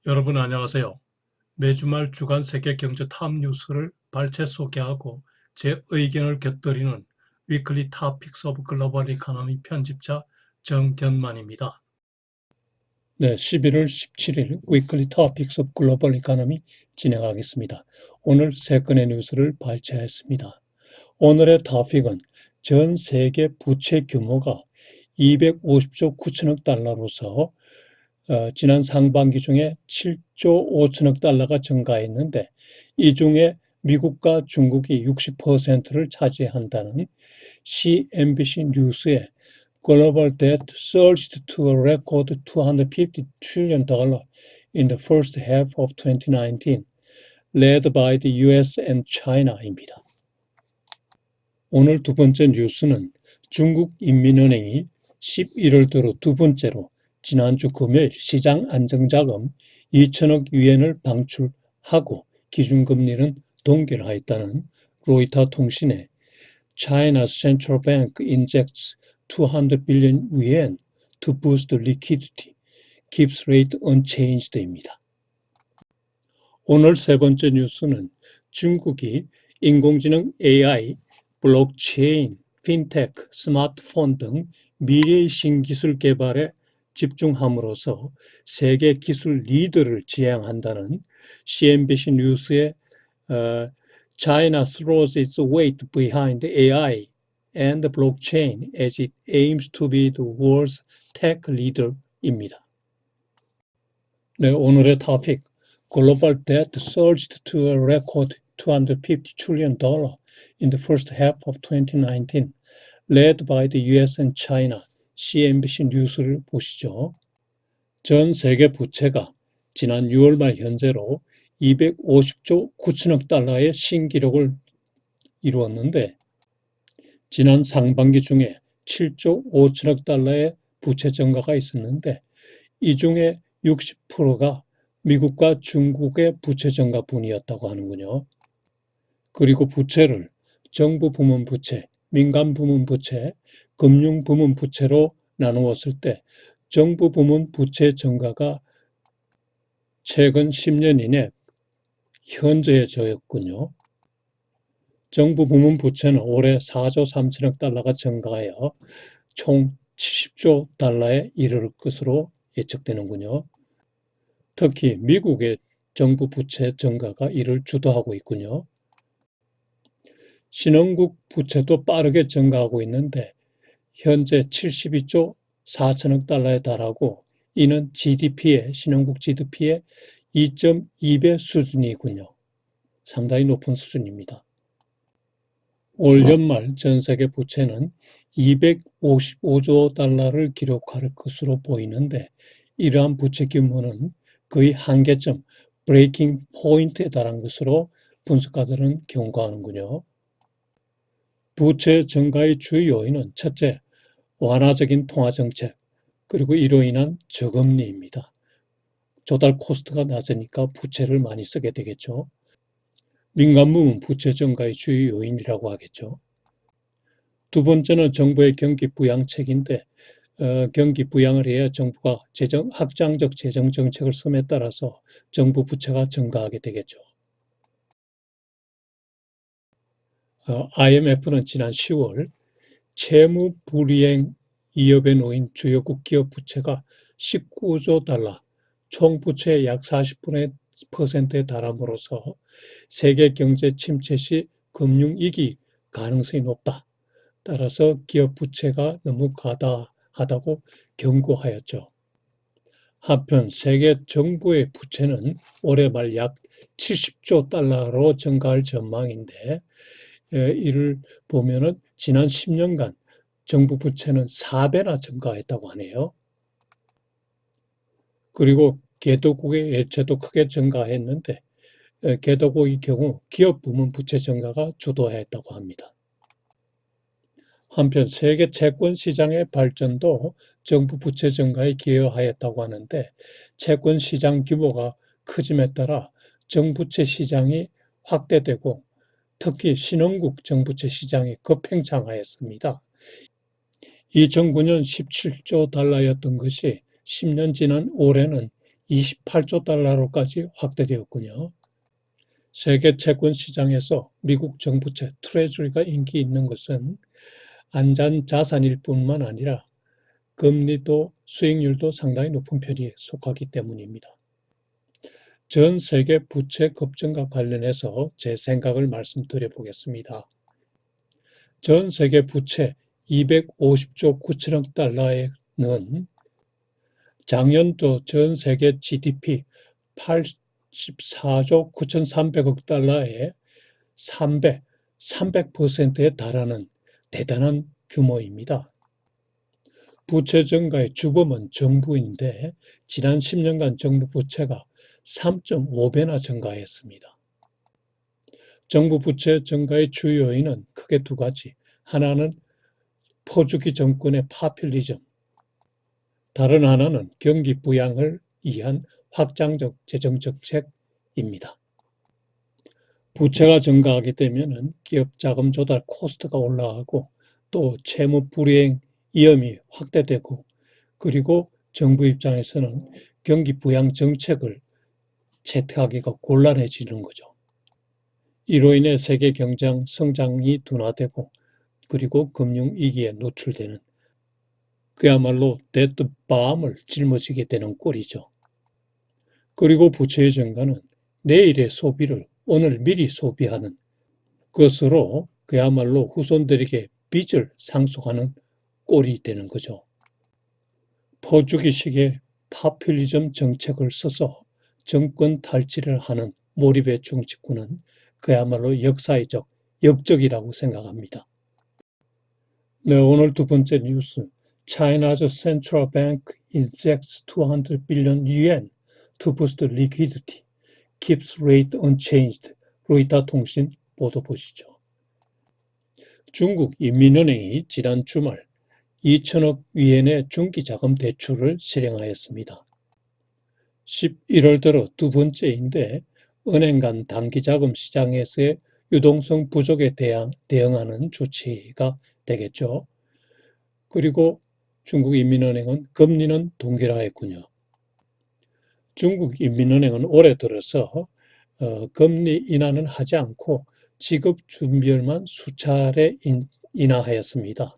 여러분 안녕하세요. 매주 말 주간 세계 경제 탑 뉴스를 발췌 소개하고 제 의견을 곁들이는 위클리 토픽스 오브 글로벌 이코노미 편집자 정견만입니다. 네, 11월 17일 위클리 토픽스 오브 글로벌 이코노미 진행하겠습니다. 오늘 세 건의 뉴스를 발췌했습니다. 오늘의 토픽은 전 세계 부채 규모가 250조 9천억 달러로서 지난 상반기 중에 7조 5천억 달러가 증가했는데 이 중에 미국과 중국이 60%를 차지한다는 CNBC 뉴스의 Global Debt surged to a record $250 trillion in the first half of 2019, led by the US and China입니다. 오늘 두 번째 뉴스는 중국 인민은행이 11월 들어 두 번째로 지난주 금요일 시장 안정자금 2천억 위엔을 방출하고 기준금리는 동결하였다는 로이터 통신의 China's central bank injects 200 billion yuan to boost liquidity, keeps rate unchanged입니다. 오늘 세 번째 뉴스는 중국이 인공지능 AI, 블록체인, 핀테크, 스마트폰 등 미래의 신기술 개발에 집중함으로써 세계 기술 리더를 지향한다는 CNBC 뉴스의 China throws its weight behind AI and blockchain as it aims to be the world's tech leader입니다. 네, 오늘의 토픽 Global debt surged to a record $250 trillion in the first half of 2019, led by the US and China. CNBC 뉴스를 보시죠. 전 세계 부채가 지난 6월 말 현재로 250조 9천억 달러의 신기록을 이루었는데 지난 상반기 중에 7조 5천억 달러의 부채 증가가 있었는데 이 중에 60%가 미국과 중국의 부채 증가분이었다고 하는군요. 그리고 부채를 정부 부문 부채, 민간 부문 부채, 금융 부문 부채로 나누었을 때 정부 부문 부채 증가가 최근 10년 이내 현저해졌군요. 정부 부문 부채는 올해 4조 3천억 달러가 증가하여 총 70조 달러에 이를 것으로 예측되는군요. 특히 미국의 정부 부채 증가가 이를 주도하고 있군요. 신흥국 부채도 빠르게 증가하고 있는데 현재 72조 4천억 달러에 달하고 이는 신흥국 GDP의 2.2배 수준이군요. 상당히 높은 수준입니다. 올 연말 전 세계 부채는 255조 달러를 기록할 것으로 보이는데 이러한 부채 규모는 거의 한계점, 브레이킹 포인트에 달한 것으로 분석가들은 경고하는군요. 부채 증가의 주요 요인은 첫째, 완화적인 통화정책, 그리고 이로 인한 저금리입니다. 조달 코스트가 낮으니까 부채를 많이 쓰게 되겠죠. 민간 부문 부채 증가의 주요 요인이라고 하겠죠. 두 번째는 정부의 경기 부양책인데 경기 부양을 해야 정부가 확장적 재정 정책을 섬에 따라서 정부 부채가 증가하게 되겠죠. IMF는 지난 10월 채무 불이행 위협에 놓인 주요국 기업 부채가 19조 달러, 총 부채의 약 40%에 달함으로써 세계 경제 침체 시 금융위기 가능성이 높다. 따라서 기업 부채가 너무 과다하다고 경고하였죠. 한편 세계 정부의 부채는 올해 말 약 70조 달러로 증가할 전망인데 이를 보면은 지난 10년간 정부 부채는 4배나 증가했다고 하네요. 그리고 개도국의 예채도 크게 증가했는데 개도국의 경우 기업 부문 부채 증가가 주도했다고 합니다. 한편 세계 채권 시장의 발전도 정부 부채 증가에 기여하였다고 하는데 채권 시장 규모가 커짐에 따라 정부채 시장이 확대되고 특히 신흥국 정부채 시장이 급팽창하였습니다. 2009년 17조 달러였던 것이 10년 지난 올해는 28조 달러로까지 확대되었군요. 세계 채권 시장에서 미국 정부채 트레저리가 인기 있는 것은 안전 자산일 뿐만 아니라 금리도 수익률도 상당히 높은 편에 속하기 때문입니다. 전 세계 부채 급증과 관련해서 제 생각을 말씀드려 보겠습니다. 전 세계 부채 250조 9천억 달러에는 작년도 전 세계 GDP 84조 9,300억 달러에 300%에 달하는 대단한 규모입니다. 부채 증가의 주범은 정부인데 지난 10년간 정부 부채가 3.5배나 증가했습니다. 정부 부채 증가의 주요 요인은 크게 두 가지. 하나는 포주기 정권의 파퓰리즘, 다른 하나는 경기 부양을 위한 확장적 재정 정책입니다. 부채가 증가하게 되면 기업 자금 조달 코스트가 올라가고 또 채무 불이행 위험이 확대되고 그리고 정부 입장에서는 경기 부양 정책을 채택하기가 곤란해지는 거죠. 이로 인해 세계 경제 성장이 둔화되고 그리고 금융위기에 노출되는 그야말로 데드밤을 짊어지게 되는 꼴이죠. 그리고 부채의 증가는 내일의 소비를 오늘 미리 소비하는 것으로 그야말로 후손들에게 빚을 상속하는 꼴이 되는 거죠. 퍼주기식의 파퓰리즘 정책을 써서 정권 탈취를 하는 몰입의 정치꾼은 그야말로 역사적 역적이라고 생각합니다. 네, 오늘 두 번째 뉴스. China's central bank injects 200 billion yuan to boost liquidity, keeps rate unchanged. 로이터 통신 보도 보시죠. 중국 인민은행이 지난 주말 2천억 위엔의 중기자금 대출을 실행하였습니다. 11월 들어 두 번째인데 은행 간 단기자금 시장에서의 유동성 부족에 대응하는 조치가 되겠죠. 그리고 중국 인민은행은 금리는 동결하였군요. 중국 인민은행은 올해 들어서 금리 인하는 하지 않고 지급 준비율만 수차례 인하하였습니다.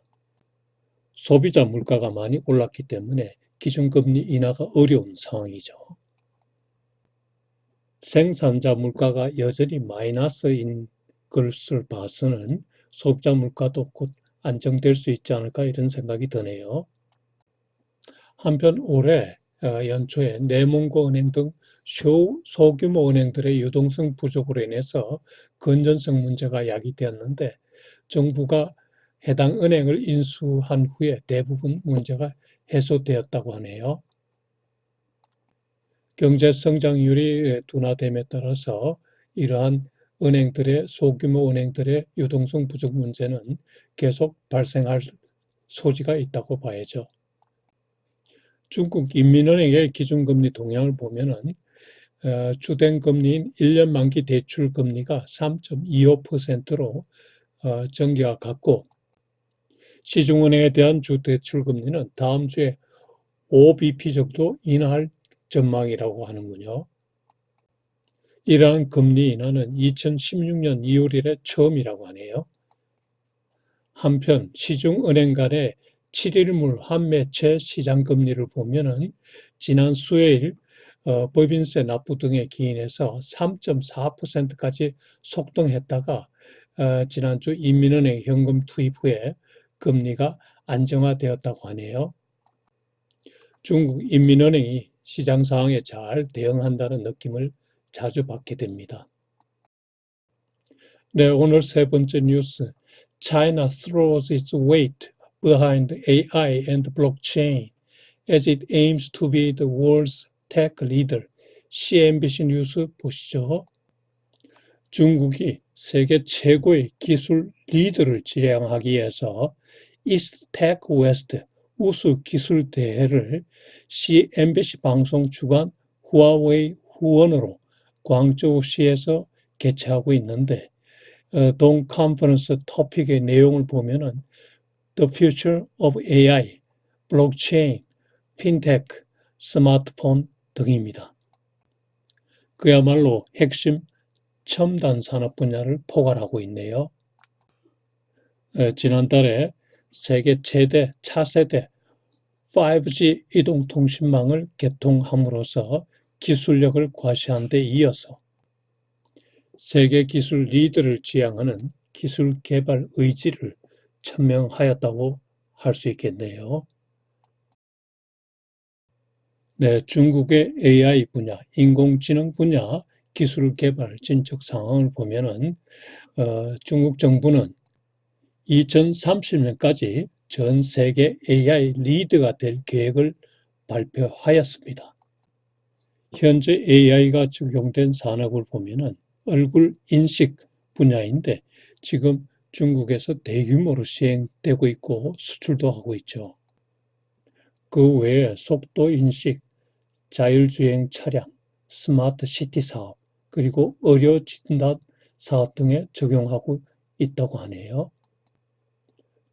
소비자 물가가 많이 올랐기 때문에 기준금리 인하가 어려운 상황이죠. 생산자 물가가 여전히 마이너스인 것을 봐서는 소비자 물가도 곧 안정될 수 있지 않을까 이런 생각이 드네요. 한편 올해 연초에 내몽고 은행 등 소규모 은행들의 유동성 부족으로 인해서 건전성 문제가 야기되었는데 정부가 해당 은행을 인수한 후에 대부분 문제가 해소되었다고 하네요. 경제 성장률이 둔화됨에 따라서 이러한 소규모 은행들의 유동성 부족 문제는 계속 발생할 소지가 있다고 봐야죠. 중국 인민은행의 기준금리 동향을 보면은 주된 금리인 1년 만기 대출 금리가 3.25%로 전개가 같고 시중은행에 대한 주대출 금리는 다음 주에 5bp 정도 인하할 전망이라고 하는군요. 이러한 금리 인하는 2016년 2월 이래 처음이라고 하네요. 한편 시중은행 간의 7일물 환매채 시장금리를 보면은 지난 수요일 법인세 납부 등에 기인해서 3.4%까지 속등했다가 지난주 인민은행 현금 투입 후에 금리가 안정화되었다고 하네요. 중국 인민은행이 시장 상황에 잘 대응한다는 느낌을 자주 받게 됩니다. 네, 오늘 세 번째 뉴스. China throws its weight behind AI and blockchain as it aims to be the world's tech leader. CNBC 뉴스 보시죠. 중국이 세계 최고의 기술 리더를 지향하기 위해서 East Tech West 우수 기술 대회를 CNBC 방송 주관 후아웨이 후원으로 광저우시에서 개최하고 있는데 동 컨퍼런스 토픽의 내용을 보면은 The Future of AI, Blockchain, Fintech, 스마트폰, 등입니다. 그야말로 핵심 첨단 산업 분야를 포괄하고 있네요. 지난달에 세계 최대 차세대 5G 이동통신망을 개통함으로써 기술력을 과시한 데 이어서 세계 기술 리더를 지향하는 기술 개발 의지를 천명하였다고 할 수 있겠네요. 네, 중국의 AI 분야, 인공지능 분야 기술 개발 진척 상황을 보면은 중국 정부는 2030년까지 전 세계 AI 리더가 될 계획을 발표하였습니다. 현재 AI가 적용된 산업을 보면은 얼굴 인식 분야인데 지금 중국에서 대규모로 시행되고 있고 수출도 하고 있죠. 그 외에 속도 인식, 자율주행 차량, 스마트 시티 사업, 그리고 의료 진단 사업 등에 적용하고 있다고 하네요.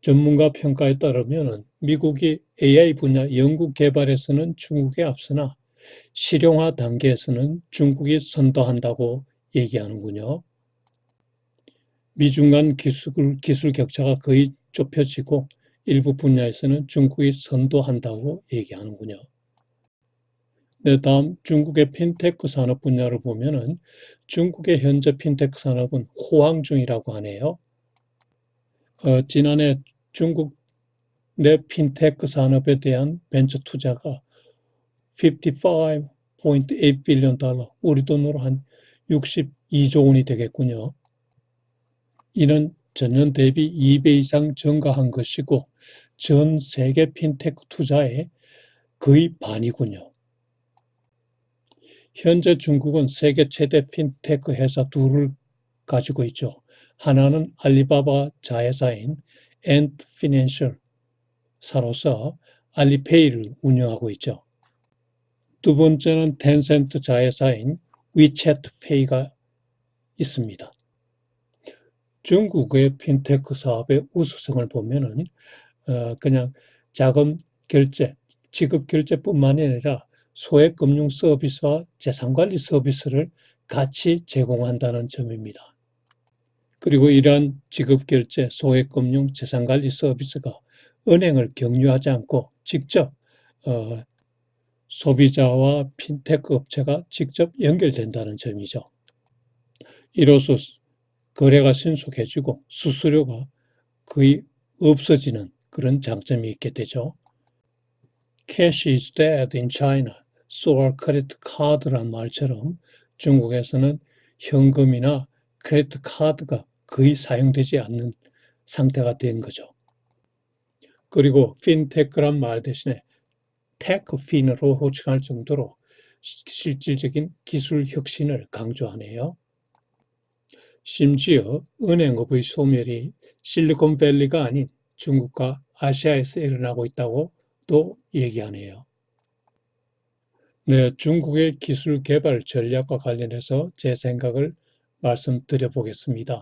전문가 평가에 따르면 미국이 AI 분야 연구 개발에서는 중국에 앞서나 실용화 단계에서는 중국이 선도한다고 얘기하는군요. 미중 간 기술 격차가 거의 좁혀지고 일부 분야에서는 중국이 선도한다고 얘기하는군요. 네, 다음 중국의 핀테크 산업 분야를 보면은 중국의 현재 핀테크 산업은 호황 중이라고 하네요. 지난해 중국 내 핀테크 산업에 대한 벤처 투자가 55.8 빌리언 달러, 우리 돈으로 한 62조 원이 되겠군요. 이는 전년 대비 2배 이상 증가한 것이고 전 세계 핀테크 투자의 거의 반이군요. 현재 중국은 세계 최대 핀테크 회사 둘을 가지고 있죠. 하나는 알리바바 자회사인 앤트 피낸셜사로서 알리페이를 운영하고 있죠. 두 번째는 텐센트 자회사인 위챗페이가 있습니다. 중국의 핀테크 사업의 우수성을 보면은 그냥 자금 결제, 지급 결제뿐만 아니라 소액 금융 서비스와 재산관리 서비스를 같이 제공한다는 점입니다. 그리고 이러한 지급 결제, 소액 금융, 재산관리 서비스가 은행을 경유하지 않고 직접 소비자와 핀테크 업체가 직접 연결된다는 점이죠. 이로써 거래가 신속해지고 수수료가 거의 없어지는 그런 장점이 있게 되죠. Cash is dead in China, so are credit card란 말처럼 중국에서는 현금이나 크레디트 카드가 거의 사용되지 않는 상태가 된 거죠. 그리고 핀테크란 말 대신에 테크핀으로 호칭할 정도로 실질적인 기술 혁신을 강조하네요. 심지어 은행업의 소멸이 실리콘밸리가 아닌 중국과 아시아에서 일어나고 있다고 또 얘기하네요. 네, 중국의 기술 개발 전략과 관련해서 제 생각을 말씀드려 보겠습니다.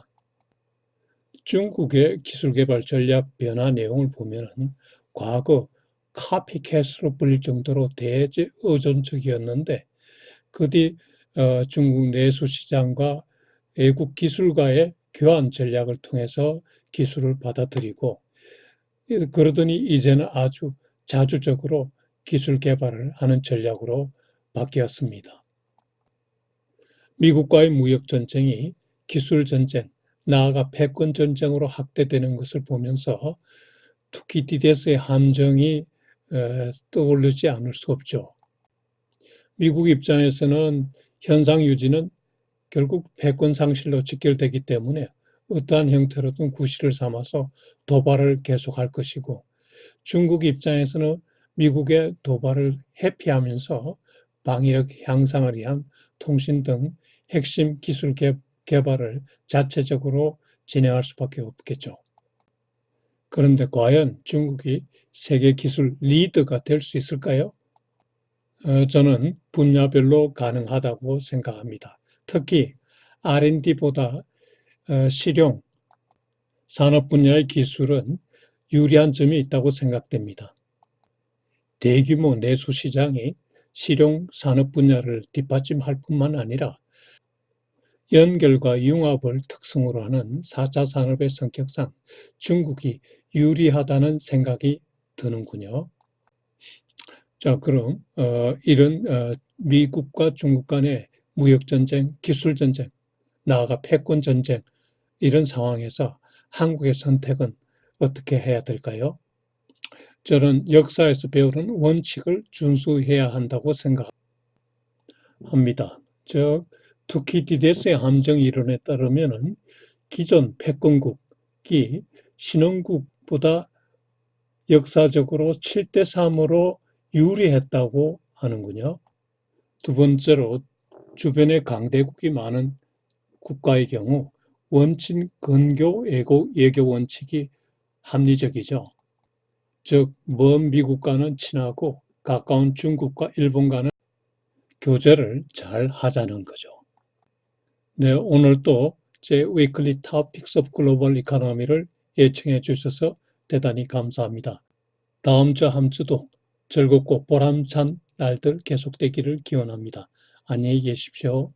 중국의 기술 개발 전략 변화 내용을 보면은 과거 카피캣으로 불릴 정도로 대의존적이었는데 그 뒤 중국 내수 시장과 외국 기술가의 교환 전략을 통해서 기술을 받아들이고 그러더니 이제는 아주 자주적으로 기술 개발을 하는 전략으로 바뀌었습니다. 미국과의 무역 전쟁이 기술 전쟁, 나아가 패권 전쟁으로 확대되는 것을 보면서 투키디데스의 함정이 떠오르지 않을 수 없죠. 미국 입장에서는 현상 유지는 결국 패권 상실로 직결되기 때문에 어떠한 형태로든 구실을 삼아서 도발을 계속할 것이고 중국 입장에서는 미국의 도발을 회피하면서 방위력 향상을 위한 통신 등 핵심 기술 개발을 자체적으로 진행할 수밖에 없겠죠. 그런데 과연 중국이 세계 기술 리더가 될 수 있을까요? 저는 분야별로 가능하다고 생각합니다. 특히 R&D보다 실용, 산업 분야의 기술은 유리한 점이 있다고 생각됩니다. 대규모 내수 시장이 실용 산업 분야를 뒷받침할 뿐만 아니라 연결과 융합을 특성으로 하는 4차 산업의 성격상 중국이 유리하다는 생각이 드는군요. 자, 그럼 이런 미국과 중국 간의 무역전쟁, 기술전쟁, 나아가 패권전쟁 이런 상황에서 한국의 선택은 어떻게 해야 될까요? 저는 역사에서 배우는 원칙을 준수해야 한다고 생각합니다. 즉, 투키디데스의 함정 이론에 따르면은 기존 패권국이 신흥국보다 역사적으로 7대3으로 유리했다고 하는군요. 두 번째로 주변에 강대국이 많은 국가의 경우 원친 근교 외교 원칙이 합리적이죠. 즉, 먼 미국과는 친하고 가까운 중국과 일본과는 교제를 잘 하자는 거죠. 네, 오늘 또 제 위클리 토픽스 오브 글로벌 이코노미를 예청해 주셔서 대단히 감사합니다. 다음 주 한 주도 즐겁고 보람찬 날들 계속되기를 기원합니다. 안녕히 계십시오.